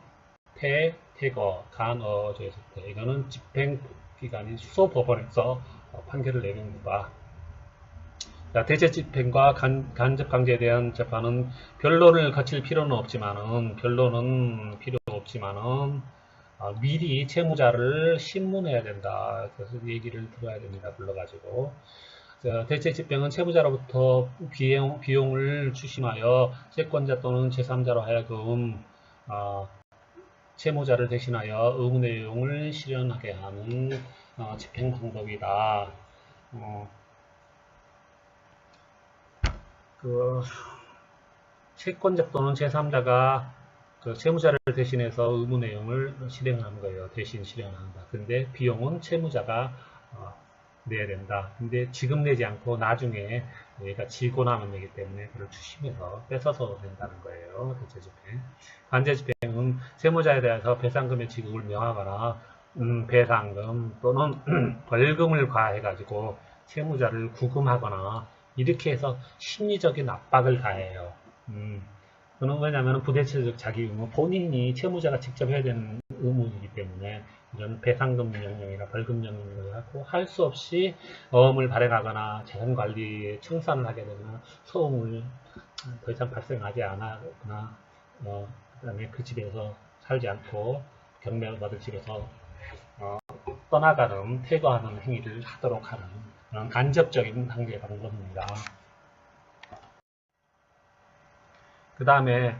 퇴거, 간어죄소태. 이거는 집행기관인 수소법원에서 판결을 내린 바. 대체집행과 간접강제에 대한 재판은 변론을 거칠 필요는 없지만은 미리 채무자를 신문해야 된다. 그래서 얘기를 들어야 됩니다. 불러가지고. 대체집행은 채무자로부터 비용을 추심하여 채권자 또는 제3자로 하여금 채무자를 대신하여 의무 내용을 실현하게 하는 집행 방법이다. 채권자 또는 제3자가 그 채무자를 대신해서 의무 내용을 실행하는 거예요. 대신 실행한다. 근데 비용은 채무자가 내야 된다. 근데 지금 내지 않고 나중에 얘가 지고 나면 되기 때문에 그걸 추심해서 뺏어서 된다는 거예요. 대체집행. 관제집행은 채무자에 대해서 배상금의 지급을 명하거나 배상금 또는 벌금을 과해가지고 채무자를 구금하거나 이렇게 해서 심리적인 압박을 가해요. 그건 왜냐하면 부대체적 자기 의무, 본인이 채무자가 직접 해야 되는 의무이기 때문에 이런 배상금 명령이나 벌금 명령을 하고 할 수 없이 어음을 발행하거나 재산관리에 청산을 하게 되면 소음을 더 이상 발생하지 않거나 그 다음에 그 집에서 살지 않고 경매를 받을 집에서 떠나가는, 퇴거하는 행위를 하도록 하는 그런 간접적인 단계 방법입니다. 그 다음에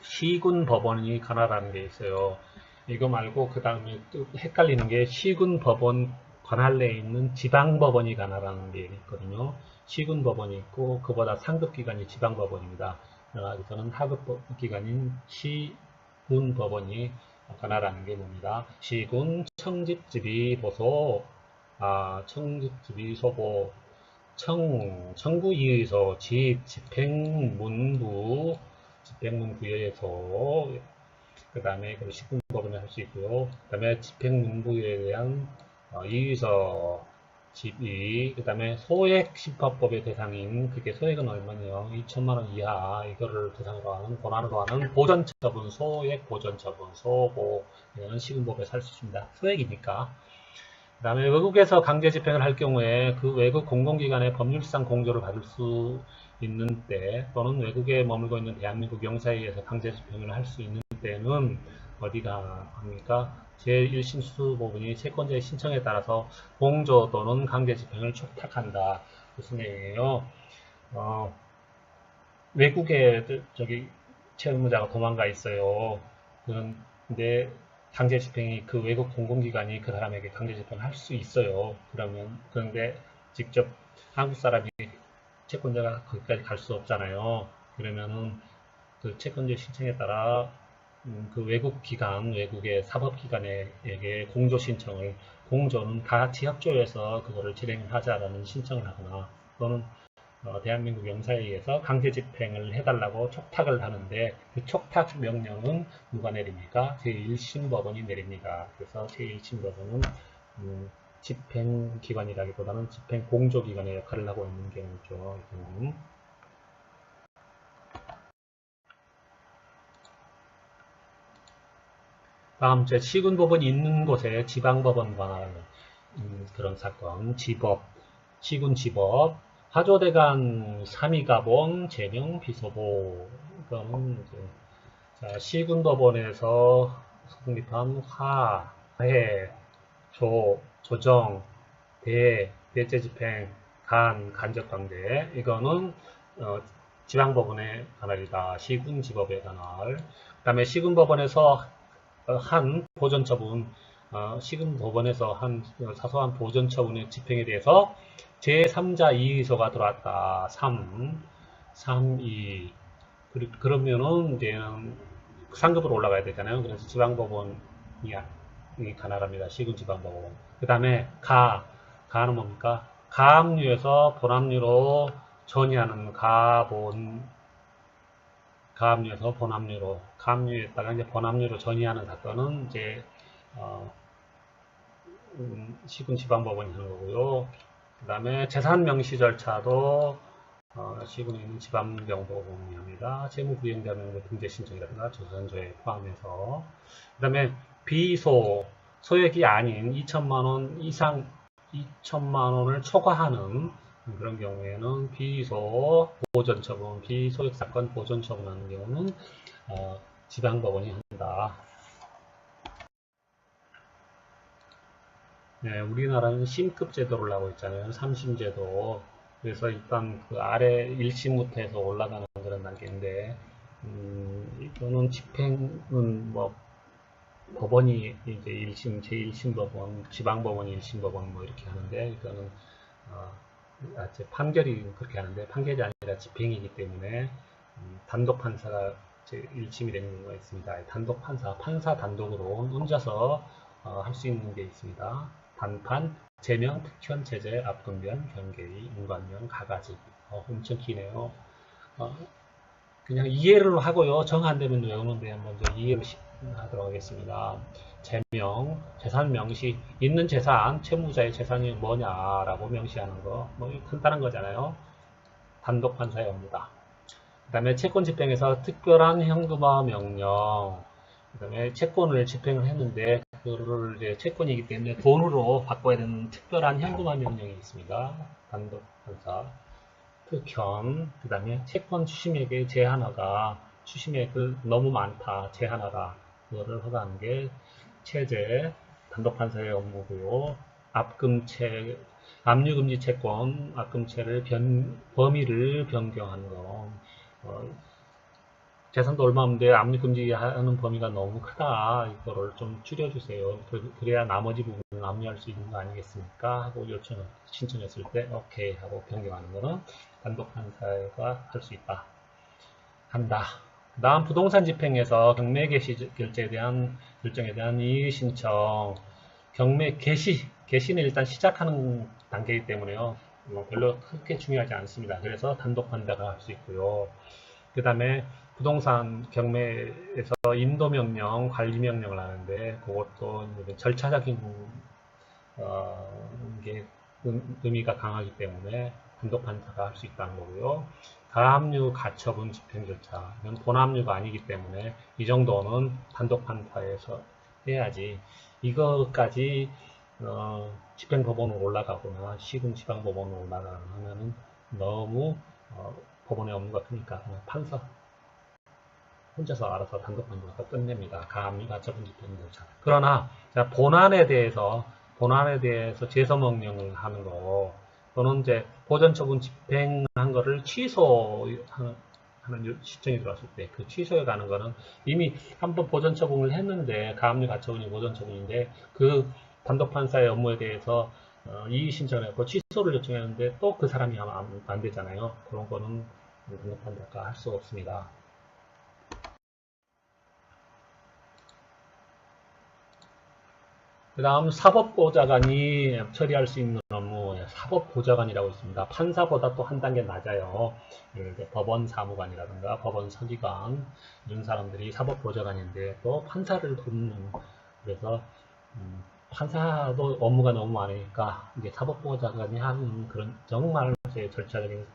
시군 법원이 관할하는 게 있어요. 이거 말고 그 다음에 또 헷갈리는 게 시군 법원 관할 내에 있는 지방법원이 관할하는 게 있거든요. 시군 법원이 있고 그보다 상급 기관이 지방법원입니다. 저는 하급 기관인 시군 법원이 관할하는 게 뭡니다. 시군 청집지비보소, 청집지비소보, 청구이의소, 집행문부, 집행문부의소, 그 다음에 시군법원을 할 수 있고요. 그 다음에 집행문부에 대한 이의서, 집의, 그 다음에 소액심판법의 대상인, 그게 소액은 얼마냐, 2천만원 이하, 이거를 대상으로 하는, 권한으로 하는 보전처분, 소액 보전처분, 소보, 이거는 시군법에서 할 수 있습니다. 소액이니까. 그 다음에 외국에서 강제 집행을 할 경우에 그 외국 공공기관의 법률상 공조를 받을 수 있는 때 또는 외국에 머물고 있는 대한민국 영사에 의해서 강제 집행을 할 수 있는 때는 어디가 합니까? 제1심 수부분이 채권자의 신청에 따라서 공조 또는 강제 집행을 촉탁한다. 무슨 얘기예요? 외국에 저기 채무자가 도망가 있어요. 근데 강제 집행이 그 외국 공공기관이 그 사람에게 강제 집행을 할 수 있어요. 그런데 직접 한국 사람이 채권자가 거기까지 갈 수 없잖아요. 그러면은 그 채권자 신청에 따라 그 외국의 사법기관에게 공조 신청을, 공조는 다 같이 협조해서 그거를 진행하자라는 신청을 하거나 또는 대한민국 영사에 의해서 강제 집행을 해달라고 촉탁을 하는데 그 촉탁 명령은 누가 내립니까? 제1심 법원이 내립니다. 그래서 제1심 법원은 집행기관이라기보다는 집행공조기관의 역할을 하고 있는 경우죠. 다음 제 시군법원이 있는 곳에 지방법원과 관한 그런 사건, 시군지법, 하조대간 3위가본 제명 비소보. 이거는 이제 자, 시군법원에서 성립한 해, 조정, 대체집행, 간접강제. 이거는 지방법원의 관할이다. 시군지법의 관할. 그 다음에 시군법원에서 한 보전처분, 시군법원에서 한 사소한 보전처분의 집행에 대해서 제3자 이의소가 들어왔다. 2. 그러면은 이제 상급으로 올라가야 되잖아요. 그래서 지방법원이 관할합니다. 시군지방법원. 그 다음에 가는 뭡니까? 가압류에서 본압류로 전이하는 가압류에서 본압류로, 가압류에다가 이제 본압류로 전이하는 사건은 이제 시군지방법원이 하는 거고요. 그 다음에 재산명시 절차도 시군에 있는 지방법원이 합니다. 채무부위행자 명부 등재 신청이라든가 조선조에 포함해서. 그 다음에 비소, 소액이 아닌 2천만원 이상, 2천만원을 초과하는 그런 경우에는 비소 보전처분, 비소액사건 보전처분하는 경우는 지방법원이 한다. 네, 우리나라는 심급 제도를 하고 있잖아요. 3심제도. 그래서 일단 그 아래 1심부터 해서 올라가는 그런 단계인데, 이거는 집행은 뭐 법원이 이제 1심, 제1심 법원, 지방법원이 1심 법원 뭐 이렇게 하는데, 이거는 판결이 그렇게 하는데 판결이 아니라 집행이기 때문에 단독 판사가 제 1심이 되는 경우가 있습니다. 단독 판사 단독으로 혼자서 할 수 있는 게 있습니다. 단판, 제명, 특현, 제재, 압급면, 경계의, 인관면, 가가지. 엄청 기네요. 그냥 이해를 하고요. 정 안 되면 외우는데 먼저 이해를 하도록 하겠습니다. 제명, 재산 명시, 있는 재산, 채무자의 재산이 뭐냐라고 명시하는 거, 뭐 간단한 거잖아요. 단독 판사의 업무다. 그 다음에 채권 집행에서 특별한 현금화 명령, 그 다음에 채권을 집행을 했는데 그거를 이제 채권이기 때문에 돈으로 바꿔야 되는 특별한 현금화 명령이 있습니다. 단독 판사. 특현, 그 다음에 채권 추심액의 제한화가 추심액을 너무 많다, 제한하다. 그거를 허가하는 게 체제, 단독판사의 업무고요. 압류금지 채권, 압금체를 범위를 변경하는 거. 재산도 얼마 없는데 압류금지하는 범위가 너무 크다. 이거를 좀 줄여주세요. 그래야 나머지 부분을 압류할 수 있는 거 아니겠습니까? 하고 신청했을 때 오케이 하고 변경하는 거는 단독 판사가 할 수 있다. 한다. 그 다음 부동산 집행에서 경매 결정에 대한 이의 신청. 경매 개시는 일단 시작하는 단계이기 때문에요. 별로 크게 중요하지 않습니다. 그래서 단독 판사가 할 수 있고요. 그 다음에 부동산 경매에서 인도명령, 관리명령을 하는데 그것도 절차적인 게 의미가 강하기 때문에 단독 판사가 할 수 있다는 거고요. 가압류 가처분 집행 절차, 이건 본압류가 아니기 때문에 이 정도는 단독 판사에서 해야지. 이거까지 집행법원으로 올라가거나 시군지방법원으로 올라가면은 너무 법원의 업무가 크니까 판사 혼자서 알아서 단독 판결로 끝냅니다. 가압류 가처분 집행 절차. 그러나 본안에 대해서 제소명령을 하는 거 또는 이제 보전처분 집행한 거를 취소하는 시청이 들어왔을 때 그 취소에 가는 거는 이미 한번 보전처분을 했는데 가압류 가처분이 보전처분인데 그 단독판사의 업무에 대해서 이의 신청을 했고 취소를 요청했는데 또 그 사람이 하면 안 되잖아요. 그런 거는 단독판사가 할 수 없습니다. 그 다음 사법보좌관이 처리할 수 있는 업무, 사법보좌관이라고 있습니다. 판사보다 또 한 단계 낮아요. 법원 사무관이라든가 법원 서기관 이런 사람들이 사법보좌관인데 또 판사를 돕는, 그래서 판사도 업무가 너무 많으니까 이제 사법보좌관이 하는 그런 정말 절차적인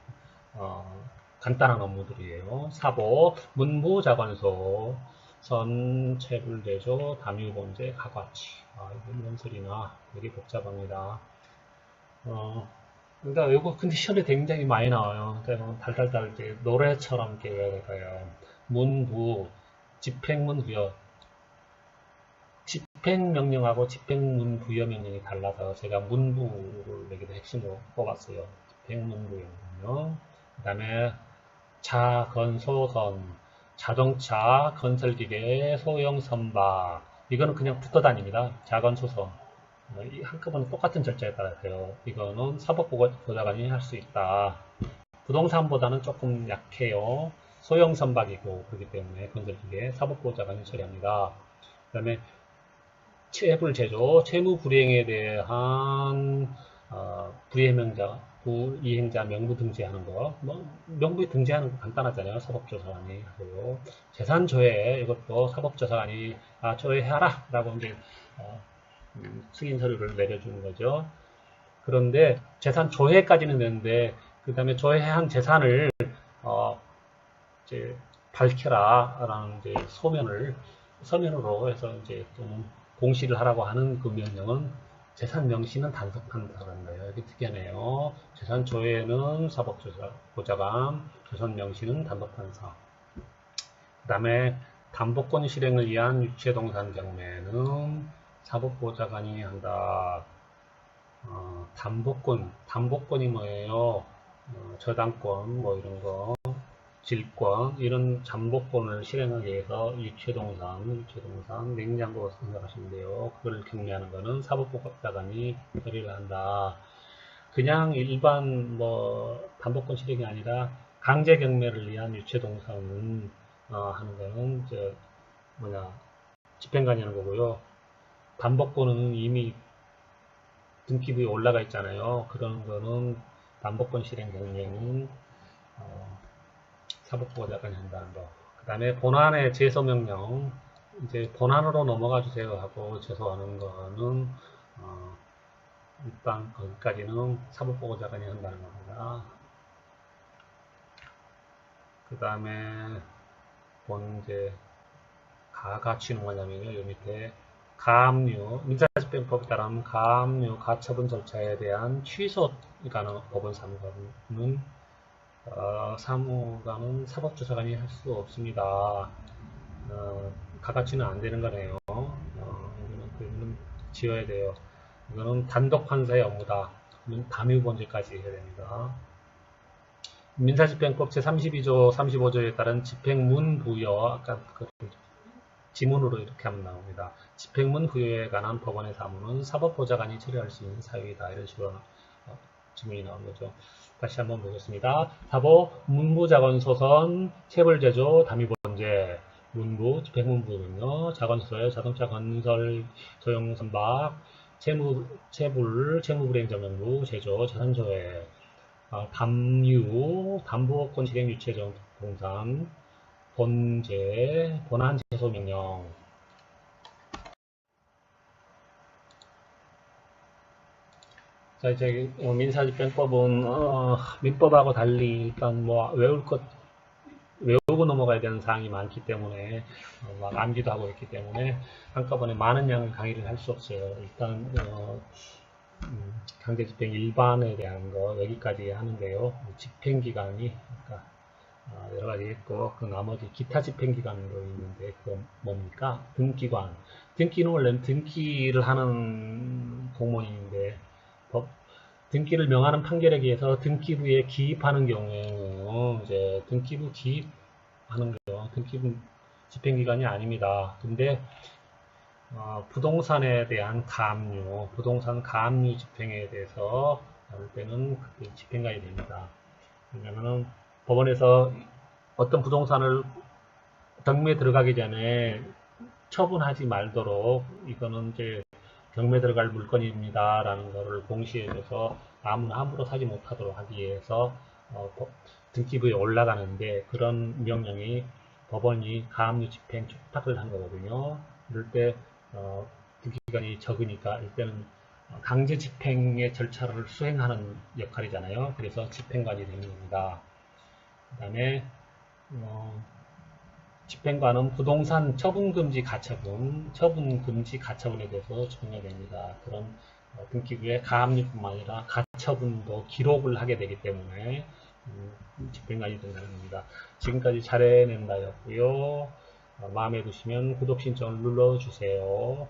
간단한 업무들이에요. 사법, 문부자관소, 선체불대조, 담유범죄, 가과치. 이게 뭔 소리나 되게 복잡합니다. 그러니까 이거 근데 시험에 굉장히 많이 나와요. 그러니까 달달달 이제 노래처럼 이렇게 외워야 될까요? 문부, 집행문 부여. 집행명령하고 집행문 부여 명령이 달라서 제가 문부를 여기다 핵심으로 뽑았어요. 집행문 부여 명령. 그 다음에 자, 건, 소, 선, 자동차, 건설기계, 소형 선박. 이거는 그냥 붙어 다닙니다. 자건, 소선. 한꺼번에 똑같은 절차에 따라서요. 이거는 사법보좌관이 할 수 있다. 부동산보다는 조금 약해요. 소형 선박이고 그렇기 때문에 건설기계, 사법보좌관이 처리합니다. 그 다음에 체불제조, 채무불이행에 대한 불이행자 명부 등재하는 거, 명부에 등재하는 거 간단하잖아요. 사법조사관이 하고요. 재산조회, 이것도 사법조사관이 조회하라 라고 이제 승인 서류를 내려주는 거죠. 그런데 재산 조회까지는 되는데 그 다음에 조회한 재산을 이제 밝혀라 라는 이제 서면으로 해서 이제 또는 공시를 하라고 하는 그 명령은 재산 명시는 단속한다는 거예요. 이렇게 특이하네요. 재산 조회는 사법보좌관, 재산 명시는 단독판사. 그 다음에 담보권 실행을 위한 유체동산 경매는 사법보좌관이 한다. 담보권이 뭐예요? 저당권, 뭐 이런 거, 질권, 이런 담보권을 실행하기 위해서 유체동산, 냉장고 생각하시면 돼요. 그걸 경매하는 거는 사법보좌관이 처리를 한다. 그냥 일반 담보권 실행이 아니라 강제 경매를 위한 유체동산은 하는 거는 집행관이 하는 거고요. 담보권은 이미 등기부에 올라가 있잖아요. 그런 거는 담보권 실행 경매는 사법보좌관이 한다는 거. 그 다음에 본안의 제소명령, 이제 본안으로 넘어가 주세요 하고 제소하는 거는 일단 거기까지는 사법보좌관이 한다는 겁니다. 그 다음에 본제 가치는 뭐냐면요, 이 밑에 가압류, 민사집행법에 따르면 가압류, 가처분 절차에 대한 취소가 가능한 법원 사무관은 사법조사관이 할 수 없습니다. 가가치는 안 되는 거네요. 이거는 지어야 돼요. 이거는 단독 판사의 업무다. 그러면 담유범죄까지 해야 됩니다. 민사집행법 제32조, 35조에 따른 집행문 부여, 아까 그 지문으로 이렇게 하면 나옵니다. 집행문 부여에 관한 법원의 사무는 사법보좌관이 처리할 수 있는 사유이다. 이런 식으로 지문이 나온 거죠. 다시 한번 보겠습니다. 사법, 문부자건소선, 체불제조, 담유범죄, 문부, 집행문부는요, 자건소에 자동차 건설, 소형선박, 채무불이행자명부, 제조, 재산조회, 담보권 실행 유체적 동산, 본제, 본안 제소명령. 자, 이제 민사집행법은 민법하고 달리 일단 외우고 넘어가야 되는 사항이 많기 때문에 막 암기도 하고 있기 때문에 한꺼번에 많은 양의 강의를 할 수 없어요. 일단 강제집행 일반에 대한 거 여기까지 하는데요. 집행기간이 그러니까 여러 가지 집행까지 했고, 그 나머지 기타 집행기관으로 있는데, 그건 뭡니까? 등기관. 등기는 원래는 등기를 하는 공무원인데, 등기를 명하는 판결에 의해서 등기부에 기입하는 경우에는, 이제 등기부 기입하는 경우, 등기부 집행기관이 아닙니다. 근데, 부동산에 대한 가압류, 부동산 가압류 집행에 대해서 할 때는 그때 집행관이 됩니다. 왜냐면은 법원에서 어떤 부동산을 경매 들어가기 전에 처분하지 말도록 이거는 이제 경매 들어갈 물건입니다 라는 것을 공시해줘서 아무나 함부로 사지 못하도록 하기 위해서 등기부에 올라가는데, 그런 명령이 법원이 가압류 집행 촉탁을 한 거거든요. 이럴 때 등기기간이 적으니까 이때는 강제 집행의 절차를 수행하는 역할이잖아요. 그래서 집행관이 되는 겁니다. 그 다음에 집행관은 부동산 처분금지 가처분, 처분금지 가처분에 대해서 집행해야 됩니다. 그런 등기부의 가압류뿐만 아니라 가처분도 기록을 하게 되기 때문에 집행관이 된다는 겁니다. 지금까지 잘 해낸다였고요. 마음에 드시면 구독 신청을 눌러주세요.